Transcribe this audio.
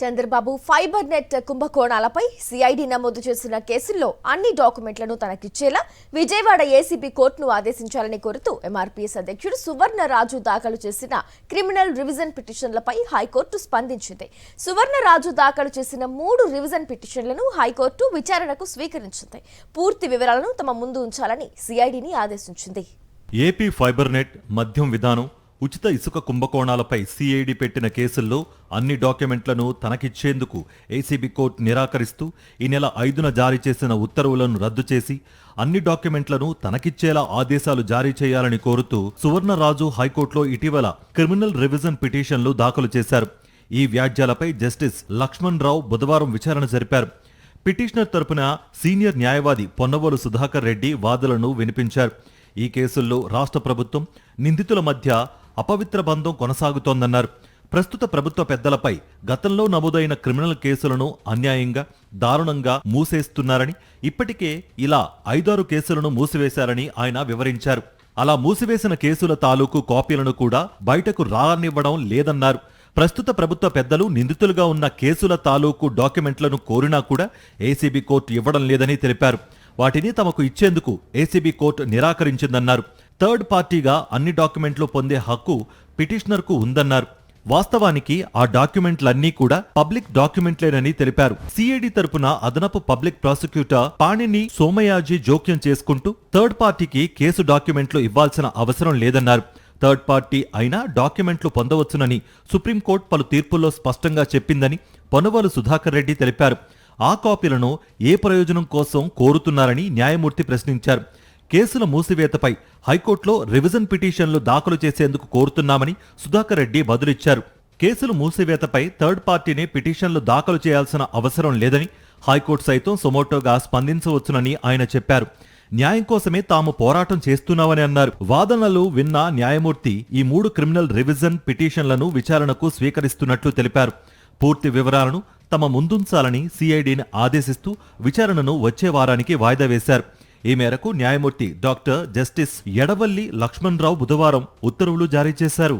Chandrababu fibre net కుంభకోణాలపై CID నమోదు చేసిన కేసుల్లో అన్ని డాక్యుమెంట్లను తనకిచ్చేలా విజయవాడ ఏసీబీ కోర్టును ఆదేశించాలని కోరుతూ ఎంఆర్పీఎస్ అధ్యక్షుడు సువర్ణరాజు దాఖలు చేసిన క్రిమినల్ రివిజన్ పిటిషన్లపై హైకోర్టు స్పందించింది. సువర్ణరాజు దాఖలు చేసిన 3 రివిజన్ పిటిషన్లను హైకోర్టు విచారణకు స్వీకరించింది. పూర్తి వివరాలను తమ ముందు ఉంచాలని సిఐడిని ఆదేశించింది. ఏపీ ఫైబర్ నెట్ మద్యం విధానం ఉచిత ఇసుక కుంభకోణాలపై సిఐడి పెట్టిన కేసుల్లో అన్ని డాక్యుమెంట్లను తనకిచ్చేందుకు ఏసీబీ కోర్టు నిరాకరిస్తూ ఈ నెల 5న జారీ చేసిన ఉత్తర్వులను రద్దు చేసి అన్ని డాక్యుమెంట్లను తనకిచ్చేలా ఆదేశాలు జారీ చేయాలని కోరుతూ సువర్ణరాజు హైకోర్టులో ఇటీవల క్రిమినల్ రివిజన్ పిటిషన్లు దాఖలు చేశారు. ఈ వ్యాజ్యాలపై జస్టిస్ లక్ష్మణ్ రావు బుధవారం విచారణ జరిపారు. పిటిషనర్ తరపున సీనియర్ న్యాయవాది పొన్నవోలు సుధాకర్ రెడ్డి వాదనలను వినిపించారు. ఈ కేసుల్లో రాష్ట్ర ప్రభుత్వం నిందితుల మధ్య అపవిత్ర బంధం కొనసాగుతోందన్నారు. ప్రస్తుత ప్రభుత్వ పెద్దలపై గతంలో నమోదైన క్రిమినల్ కేసులను అన్యాయంగా దారుణంగా మూసేస్తున్నారని, ఇప్పటికే ఇలా 5-6 కేసులను మూసివేశారని ఆయన వివరించారు. అలా మూసివేసిన కేసుల తాలూకు కాపీలను కూడా బయటకు రానివ్వడం లేదన్నారు. ప్రస్తుత ప్రభుత్వ పెద్దలు నిందితులుగా ఉన్న కేసుల తాలూకు డాక్యుమెంట్లను కోరినా కూడా ఏసీబీ కోర్టు ఇవ్వడం లేదని తెలిపారు. వాటిని తమకు ఇచ్చేందుకు ఏసీబీ కోర్టు నిరాకరించిందన్నారు. థర్డ్ పార్టీగా అన్ని డాక్యుమెంట్లు పొందే హక్కు పిటిషనర్కు ఉందన్నారు. వాస్తవానికి ఆ డాక్యుమెంట్లన్నీ కూడా పబ్లిక్ డాక్యుమెంట్లేనని తెలిపారు. సిఐడి తరపున అదనపు పబ్లిక్ ప్రాసిక్యూటర్ పాణిని సోమయాజీ జోక్యం చేసుకుంటూ థర్డ్ పార్టీకి కేసు డాక్యుమెంట్లు ఇవ్వాల్సిన అవసరం లేదన్నారు. థర్డ్ పార్టీ అయినా డాక్యుమెంట్లు పొందవచ్చునని సుప్రీంకోర్టు పలు తీర్పుల్లో స్పష్టంగా చెప్పిందని పొన్నవోలు సుధాకర్ రెడ్డి తెలిపారు. ఆ కాపీలను ఏ ప్రయోజనం కోసం కోరుతున్నారని న్యాయమూర్తి ప్రశ్నించారు. కేసుల మూసివేతపై హైకోర్టులో రివిజన్ పిటిషన్లు దాఖలు చేసేందుకు కోరుతున్నామని సుధాకర్ రెడ్డి బదులిచ్చారు. కేసులు మూసివేతపై థర్డ్ పార్టీనే పిటిషన్లు దాఖలు చేయాల్సిన అవసరం లేదని, హైకోర్టు సైతం సుమోటోగా స్పందించవచ్చునని ఆయన చెప్పారు. న్యాయం కోసమే తాము పోరాటం చేస్తున్నామని అన్నారు. వాదనలు విన్న న్యాయమూర్తి ఈ 3 క్రిమినల్ రివిజన్ పిటిషన్లను విచారణకు స్వీకరిస్తున్నట్లు తెలిపారు. పూర్తి వివరాలను తమ ముందుంచాలని సిఐడిని ఆదేశిస్తూ విచారణను వచ్చే వారానికి వాయిదా వేశారు. ఈ మేరకు న్యాయమూర్తి డాక్టర్ జస్టిస్ ఎడవల్లి లక్ష్మణ్ రావు బుధవారం ఉత్తర్వులు జారీ చేశారు.